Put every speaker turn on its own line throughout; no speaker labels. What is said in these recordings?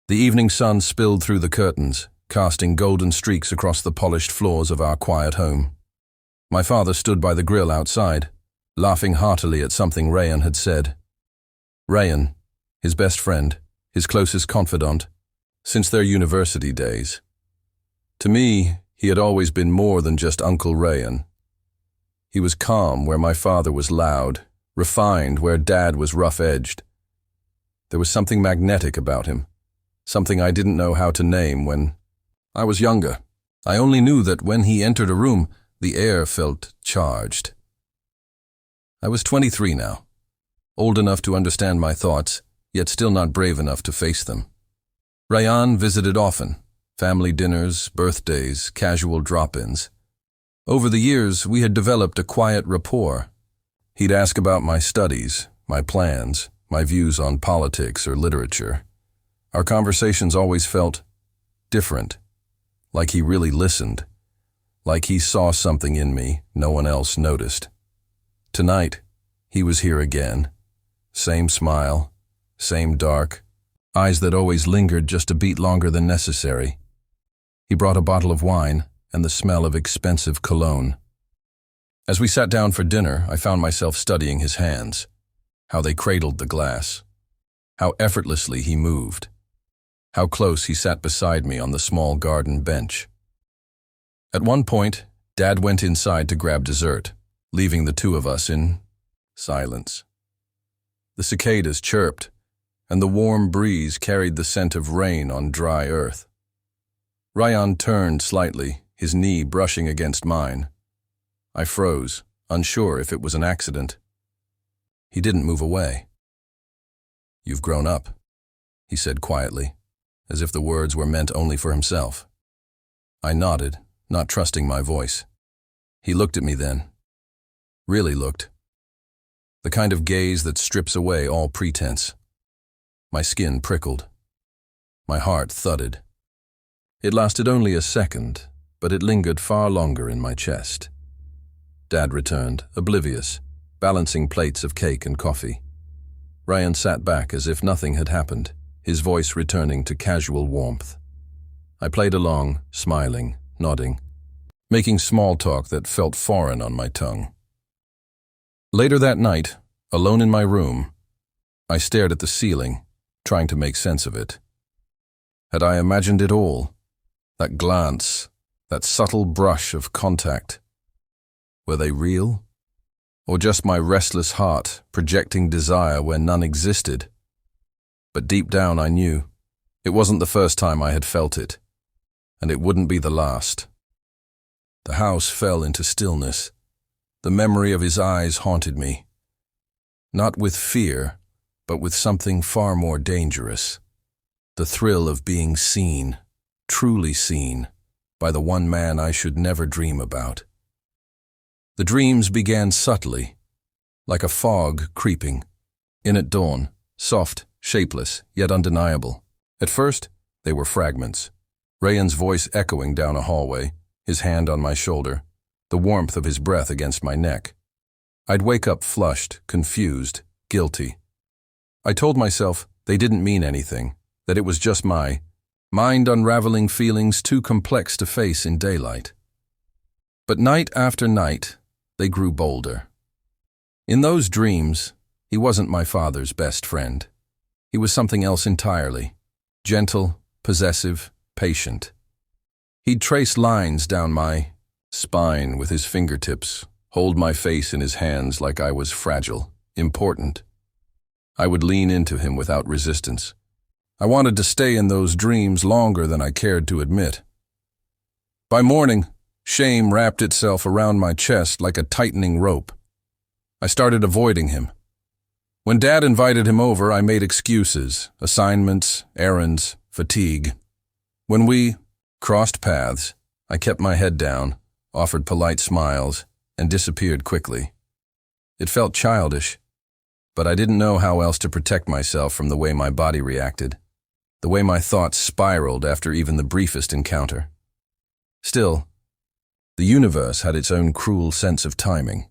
The evening sun spilled through the curtains, casting golden streaks across the polished floors of our quiet home. My father stood by the grill outside, laughing heartily at something Rayan had said. Rayan, his best friend, his closest confidant, since their university days. To me, he had always been more than just Uncle Rayan. He was calm where my father was loud, refined where Dad was rough-edged. There was something magnetic about him, something I didn't know how to name when I was younger. I only knew that when he entered a room, the air felt charged. I was 23 now, old enough to understand my thoughts, yet still not brave enough to face them. Rayan visited often, family dinners, birthdays, casual drop-ins. Over the years, we had developed a quiet rapport. He'd ask about my studies, my plans, my views on politics or literature. Our conversations always felt different, like he really listened, like he saw something in me no one else noticed. Tonight, he was here again. Same smile, same dark, eyes that always lingered just a beat longer than necessary. He brought a bottle of wine and the smell of expensive cologne. As we sat down for dinner, I found myself studying his hands, how they cradled the glass, how effortlessly he moved, how close he sat beside me on the small garden bench. At one point, Dad went inside to grab dessert, leaving the two of us in silence. The cicadas chirped, and the warm breeze carried the scent of rain on dry earth. Rayan turned slightly, his knee brushing against mine. I froze, unsure if it was an accident. He didn't move away. "You've grown up," he said quietly, as if the words were meant only for himself. I nodded, not trusting my voice. He looked at me then. Really looked. The kind of gaze that strips away all pretense. My skin prickled. My heart thudded. It lasted only a second, but it lingered far longer in my chest. Dad returned, oblivious, balancing plates of cake and coffee. Rayan sat back as if nothing had happened, his voice returning to casual warmth. I played along, smiling, nodding, making small talk that felt foreign on my tongue. Later that night, alone in my room, I stared at the ceiling, trying to make sense of it. Had I imagined it all? That glance, that subtle brush of contact. Were they real? Or just my restless heart projecting desire where none existed? But deep down I knew it wasn't the first time I had felt it, and it wouldn't be the last. The house fell into stillness. The memory of his eyes haunted me. Not with fear, but with something far more dangerous. The thrill of being seen, truly seen, by the one man I should never dream about. The dreams began subtly, like a fog creeping. In at dawn, soft, shapeless, yet undeniable. At first, they were fragments. Rayan's voice echoing down a hallway, his hand on my shoulder, the warmth of his breath against my neck. I'd wake up flushed, confused, guilty. I told myself they didn't mean anything, that it was just my mind-unraveling feelings too complex to face in daylight. But night after night, they grew bolder. In those dreams, he wasn't my father's best friend. He was something else entirely. Gentle, possessive, patient. He'd trace lines down my spine with his fingertips, hold my face in his hands like I was fragile, important. I would lean into him without resistance. I wanted to stay in those dreams longer than I cared to admit. By morning, shame wrapped itself around my chest like a tightening rope. I started avoiding him. When Dad invited him over, I made excuses, assignments, errands, fatigue. When we crossed paths, I kept my head down, offered polite smiles, and disappeared quickly. It felt childish, but I didn't know how else to protect myself from the way my body reacted, the way my thoughts spiraled after even the briefest encounter. Still, the universe had its own cruel sense of timing.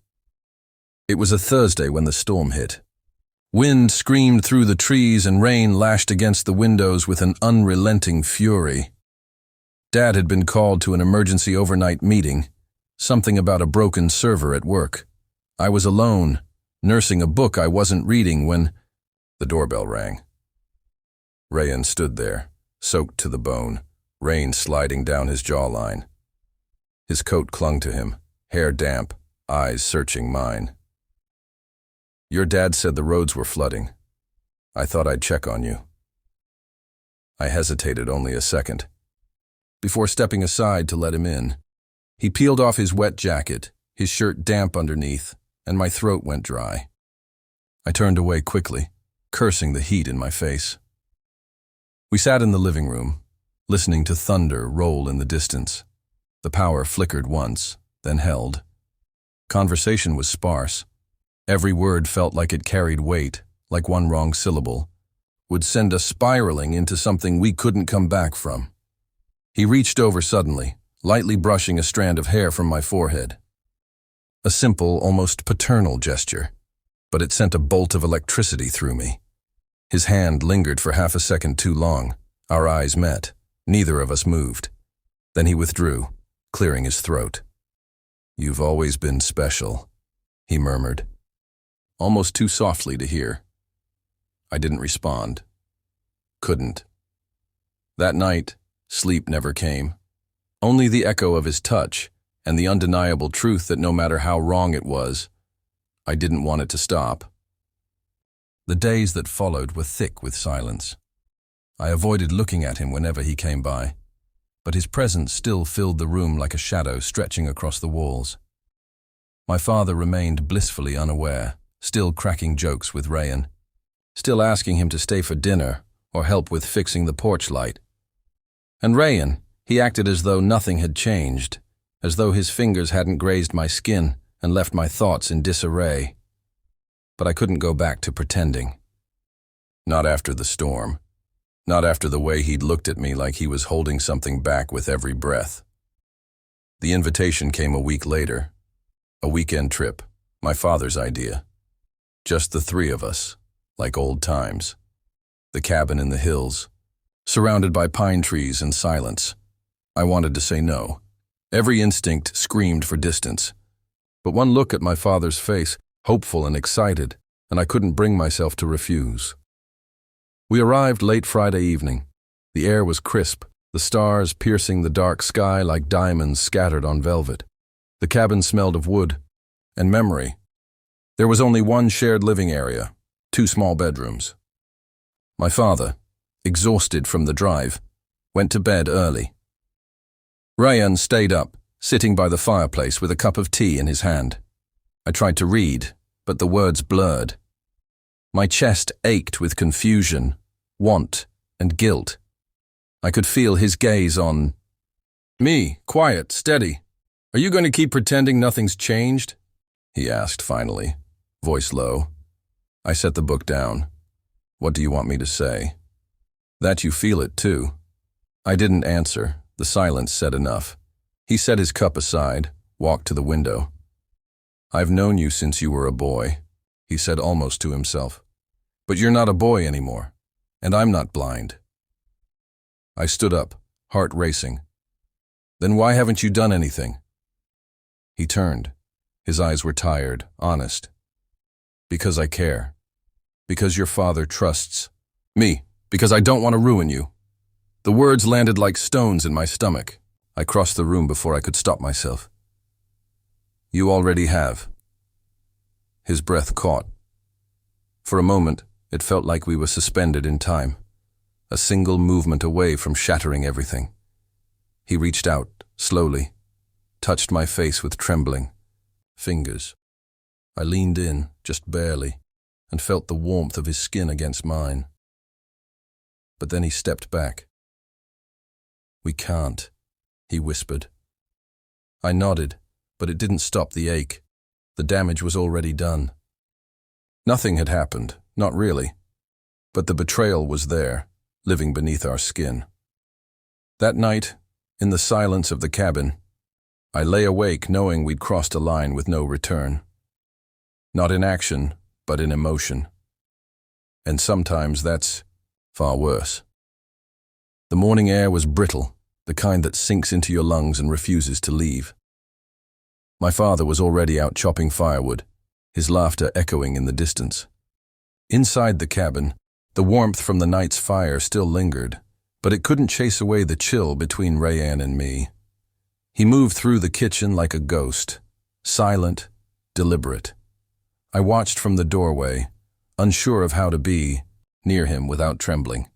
It was a Thursday when the storm hit. Wind screamed through the trees and rain lashed against the windows with an unrelenting fury. Dad had been called to an emergency overnight meeting, something about a broken server at work. I was alone, nursing a book I wasn't reading when the doorbell rang. Rayan stood there, soaked to the bone, rain sliding down his jawline. His coat clung to him, hair damp, eyes searching mine. "Your dad said the roads were flooding. I thought I'd check on you." I hesitated only a second, before stepping aside to let him in. He peeled off his wet jacket, his shirt damp underneath, and my throat went dry. I turned away quickly, cursing the heat in my face. We sat in the living room, listening to thunder roll in the distance. The power flickered once, then held. Conversation was sparse. Every word felt like it carried weight, like one wrong syllable would send us spiraling into something we couldn't come back from. He reached over suddenly, lightly brushing a strand of hair from my forehead. A simple, almost paternal gesture, but it sent a bolt of electricity through me. His hand lingered for half a second too long. Our eyes met. Neither of us moved. Then he withdrew, clearing his throat. "You've always been special," he murmured, almost too softly to hear. I didn't respond. Couldn't. That night, sleep never came. Only the echo of his touch and the undeniable truth that no matter how wrong it was, I didn't want it to stop. The days that followed were thick with silence. I avoided looking at him whenever he came by, but his presence still filled the room like a shadow stretching across the walls. My father remained blissfully unaware, still cracking jokes with Rayan, still asking him to stay for dinner or help with fixing the porch light. And Rayan, he acted as though nothing had changed, as though his fingers hadn't grazed my skin and left my thoughts in disarray. But I couldn't go back to pretending. Not after the storm. Not after the way he'd looked at me like he was holding something back with every breath. The invitation came a week later. A weekend trip, my father's idea. Just the three of us, like old times. The cabin in the hills, surrounded by pine trees and silence. I wanted to say no. Every instinct screamed for distance. But one look at my father's face, hopeful and excited, and I couldn't bring myself to refuse. We arrived late Friday evening. The air was crisp, the stars piercing the dark sky like diamonds scattered on velvet. The cabin smelled of wood and memory. There was only one shared living area, 2 small bedrooms. My father, exhausted from the drive, went to bed early. Rayan stayed up, sitting by the fireplace with a cup of tea in his hand. I tried to read, but the words blurred. My chest ached with confusion, want, and guilt. I could feel his gaze on me, quiet, steady. "Are you going to keep pretending nothing's changed?" he asked finally, voice low. I set the book down. "What do you want me to say?" "That you feel it too." I didn't answer. The silence said enough. He set his cup aside, walked to the window. "I've known you since you were a boy," he said almost to himself. "But you're not a boy anymore, and I'm not blind." I stood up, heart racing. "Then why haven't you done anything?" He turned. His eyes were tired, honest. "Because I care. Because your father trusts me. Because I don't want to ruin you." The words landed like stones in my stomach. I crossed the room before I could stop myself. "You already have." His breath caught. For a moment, it felt like we were suspended in time, a single movement away from shattering everything. He reached out, slowly, touched my face with trembling fingers. I leaned in, just barely, and felt the warmth of his skin against mine. But then he stepped back. "We can't," he whispered. I nodded, but it didn't stop the ache. The damage was already done. Nothing had happened, not really. But the betrayal was there, living beneath our skin. That night, in the silence of the cabin, I lay awake knowing we'd crossed a line with no return. Not in action, but in emotion. And sometimes that's far worse. The morning air was brittle, the kind that sinks into your lungs and refuses to leave. My father was already out chopping firewood, his laughter echoing in the distance. Inside the cabin, the warmth from the night's fire still lingered, but it couldn't chase away the chill between Rayanne and me. He moved through the kitchen like a ghost, silent, deliberate. I watched from the doorway, unsure of how to be near him without trembling.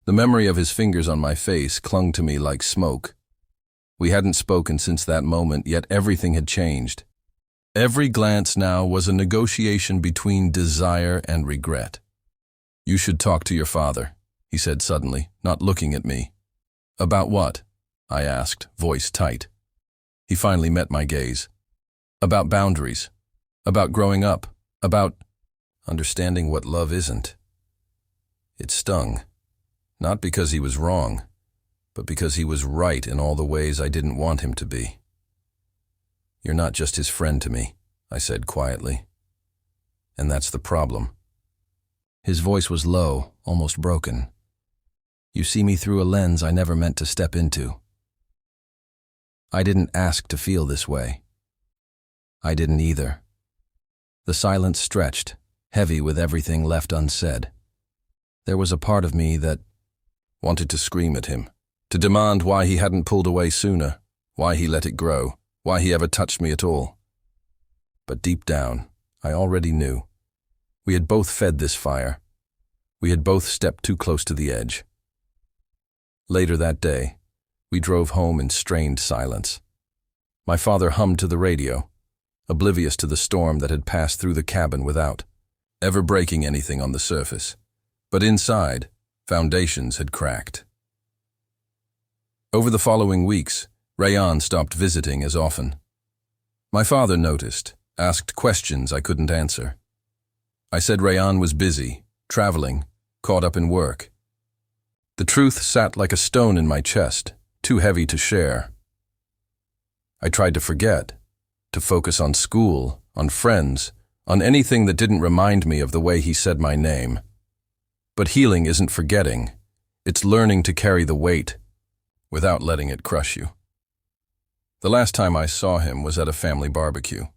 The memory of his fingers on my face clung to me like smoke. We hadn't spoken since that moment, yet everything had changed. Every glance now was a negotiation between desire and regret. "You should talk to your father," he said suddenly, not looking at me. "About what?" I asked, voice tight. He finally met my gaze. "About boundaries. About growing up. About understanding what love isn't." It stung. Not because he was wrong, but because he was right in all the ways I didn't want him to be. "You're not just his friend to me," I said quietly. "And that's the problem." His voice was low, almost broken. "You see me through a lens I never meant to step into." I didn't ask to feel this way. I didn't either. The silence stretched, heavy with everything left unsaid. There was a part of me that wanted to scream at him, to demand why he hadn't pulled away sooner, why he let it grow, why he ever touched me at all. But deep down, I already knew. We had both fed this fire. We had both stepped too close to the edge. Later that day, we drove home in strained silence. My father hummed to the radio, oblivious to the storm that had passed through the cabin without, ever breaking anything on the surface. But inside, foundations had cracked. Over the following weeks, Rayanne stopped visiting as often. My father noticed, asked questions I couldn't answer. I said Rayanne was busy, traveling, caught up in work. The truth sat like a stone in my chest, too heavy to share. I tried to forget, to focus on school, on friends, on anything that didn't remind me of the way he said my name. But healing isn't forgetting. It's learning to carry the weight without letting it crush you. The last time I saw him was at a family barbecue.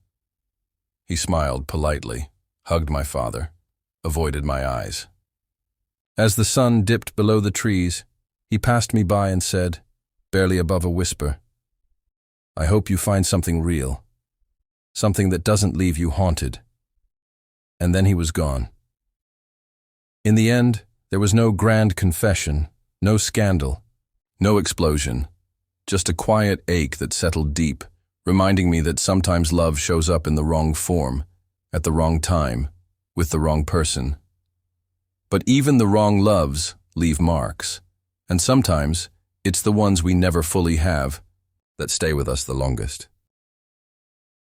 He smiled politely, hugged my father, avoided my eyes. As the sun dipped below the trees, he passed me by and said, barely above a whisper, "I hope you find something real, something that doesn't leave you haunted." And then he was gone. In the end, there was no grand confession, no scandal, no explosion, just a quiet ache that settled deep, reminding me that sometimes love shows up in the wrong form, at the wrong time, with the wrong person. But even the wrong loves leave marks, and sometimes it's the ones we never fully have that stay with us the longest.